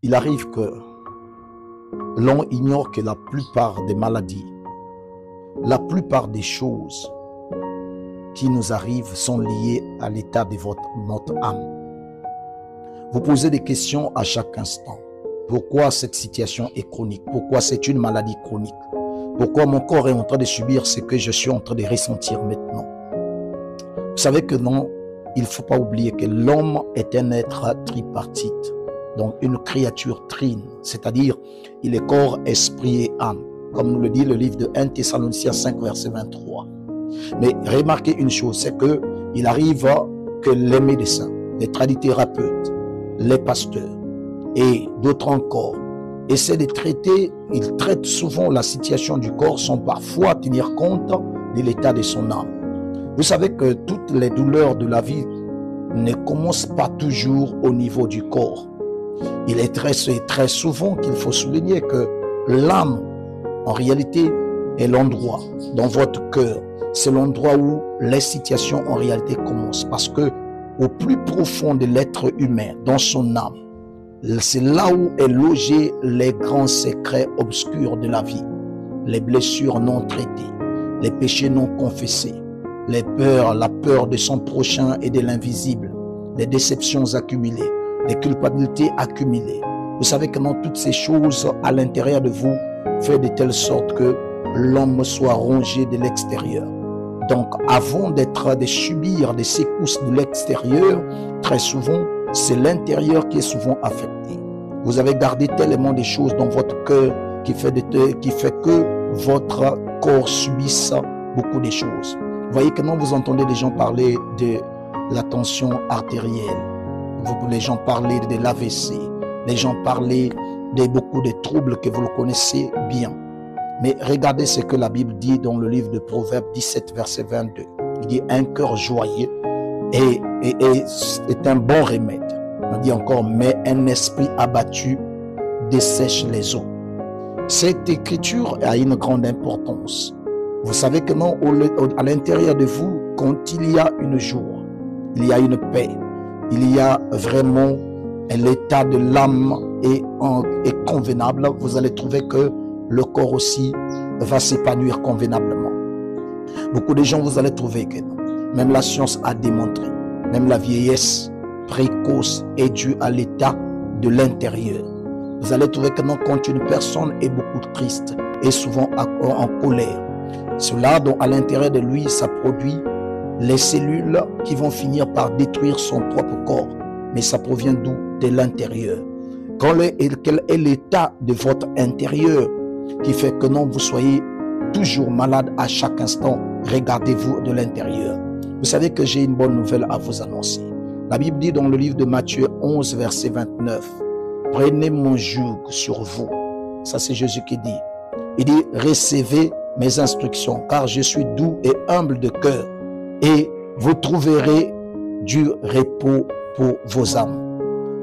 Il arrive que l'on ignore que la plupart des maladies, la plupart des choses qui nous arrivent sont liées à l'état de notre âme. Vous posez des questions à chaque instant. Pourquoi cette situation est chronique? Pourquoi c'est une maladie chronique? Pourquoi mon corps est en train de subir ce que je suis en train de ressentir maintenant? Vous savez que non, il ne faut pas oublier que l'homme est un être tripartite, donc une créature trine, c'est-à-dire il est corps, esprit et âme, comme nous le dit le livre de 1 Thessaloniciens 5, verset 23. Mais remarquez une chose, c'est qu'il arrive que les médecins, les tradithérapeutes, les pasteurs et d'autres encore essaient de traiter, ils traitent souvent la situation du corps sans parfois tenir compte de l'état de son âme. Vous savez que toutes les douleurs de la vie ne commencent pas toujours au niveau du corps. Il est très souvent qu'il faut souligner que l'âme, en réalité, est l'endroit dans votre cœur. C'est l'endroit où les situations en réalité commencent. Parce que au plus profond de l'être humain, dans son âme, c'est là où est logé les grands secrets obscurs de la vie. Les blessures non traitées, les péchés non confessés, les peurs, la peur de son prochain et de l'invisible, les déceptions accumulées, les culpabilités accumulées. Vous savez comment toutes ces choses à l'intérieur de vous font de telle sorte que l'homme soit rongé de l'extérieur. Donc, avant de subir des secousses de l'extérieur, très souvent, c'est l'intérieur qui est souvent affecté. Vous avez gardé tellement de choses dans votre cœur qui fait que votre corps subisse beaucoup de choses. Vous voyez que quand vous entendez les gens parler de la tension artérielle, les gens parler de l'AVC, les gens parler de beaucoup de troubles que vous le connaissez bien. Mais regardez ce que la Bible dit dans le livre de Proverbes 17, verset 22. Il dit un cœur joyeux est un bon remède. On dit encore, mais un esprit abattu dessèche les eaux. Cette écriture a une grande importance. Vous savez que non, à l'intérieur de vous, quand il y a une joie, il y a une paix, il y a vraiment l'état de l'âme est convenable, vous allez trouver que le corps aussi va s'épanouir convenablement. Beaucoup de gens, vous allez trouver que non. Même la science a démontré, même la vieillesse précoce est due à l'état de l'intérieur. Vous allez trouver que non, quand une personne est beaucoup triste et souvent en colère, cela, donc à l'intérieur de lui, ça produit les cellules qui vont finir par détruire son propre corps. Mais ça provient d'où? De l'intérieur. Quel est l'état de votre intérieur qui fait que non, vous soyez toujours malade à chaque instant? Regardez-vous de l'intérieur. Vous savez que j'ai une bonne nouvelle à vous annoncer. La Bible dit dans le livre de Matthieu 11, verset 29, « Prenez mon joug sur vous. » Ça, c'est Jésus qui dit. Il dit, « Recevez mes instructions, car je suis doux et humble de cœur, et vous trouverez du repos pour vos âmes. »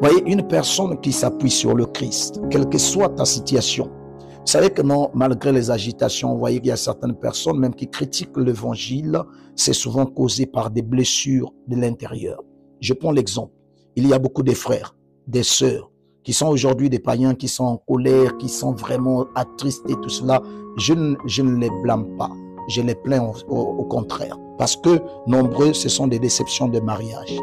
Voyez, une personne qui s'appuie sur le Christ, quelle que soit ta situation. Vous savez que non, malgré les agitations, vous voyez qu'il y a certaines personnes même qui critiquent l'évangile, c'est souvent causé par des blessures de l'intérieur. Je prends l'exemple. Il y a beaucoup de frères, des sœurs, qui sont aujourd'hui des païens, qui sont en colère, qui sont vraiment attristés, tout cela. Je ne les blâme pas. Je les plains au contraire. Parce que nombreux, ce sont des déceptions de mariage.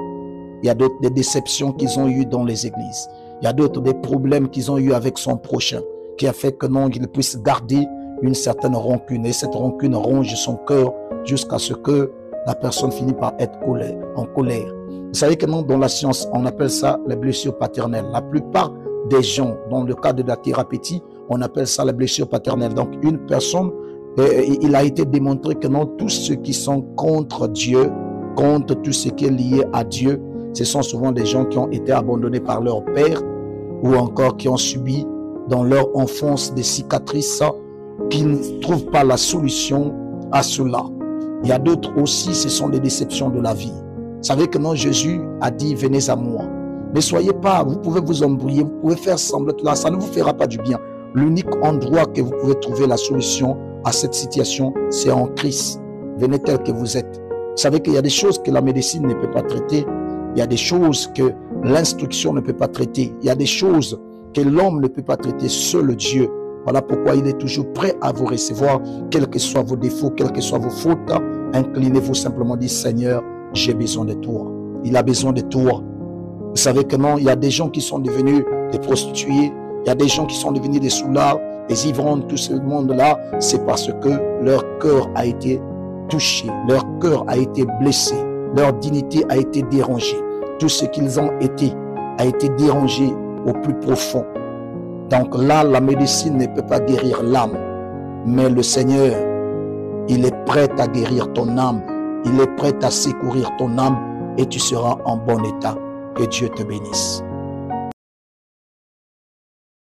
Il y a d'autres des déceptions qu'ils ont eues dans les églises. Il y a d'autres des problèmes qu'ils ont eu avec son prochain, qui a fait que non, qu'il puisse garder une certaine rancune. Et cette rancune ronge son cœur jusqu'à ce que la personne finit par être en colère. Vous savez que non, dans la science, on appelle ça les blessures paternelles. La plupart des gens, dans le cadre de la thérapeutie, on appelle ça les blessures paternelles. Donc, une personne, il a été démontré que non, tous ceux qui sont contre Dieu, contre tout ce qui est lié à Dieu, ce sont souvent des gens qui ont été abandonnés par leur père ou encore qui ont subi dans leur enfance des cicatrices qui ne trouvent pas la solution à cela. Il y a d'autres aussi, ce sont des déceptions de la vie. Vous savez que non, Jésus a dit, venez à moi. Ne soyez pas, vous pouvez vous embrouiller, vous pouvez faire semblant, là, ça ne vous fera pas du bien. L'unique endroit que vous pouvez trouver la solution à cette situation, c'est en Christ. Venez tel que vous êtes. Vous savez qu'il y a des choses que la médecine ne peut pas traiter. Il y a des choses que l'instruction ne peut pas traiter. Il y a des choses que l'homme ne peut pas traiter, seul Dieu. Voilà pourquoi il est toujours prêt à vous recevoir, quels que soient vos défauts, quelles que soient vos fautes. Inclinez-vous simplement, dites Seigneur, j'ai besoin de toi. Il a besoin de toi. Vous savez que non, il y a des gens qui sont devenus des prostituées, il y a des gens qui sont devenus des soulards, des ivrognes, tout ce monde-là, c'est parce que leur cœur a été touché, leur cœur a été blessé, leur dignité a été dérangée. Tout ce qu'ils ont été a été dérangé au plus profond. Donc là, la médecine ne peut pas guérir l'âme, mais le Seigneur, il est prêt à guérir ton âme, il est prêt à secourir ton âme et tu seras en bon état. Que Dieu te bénisse.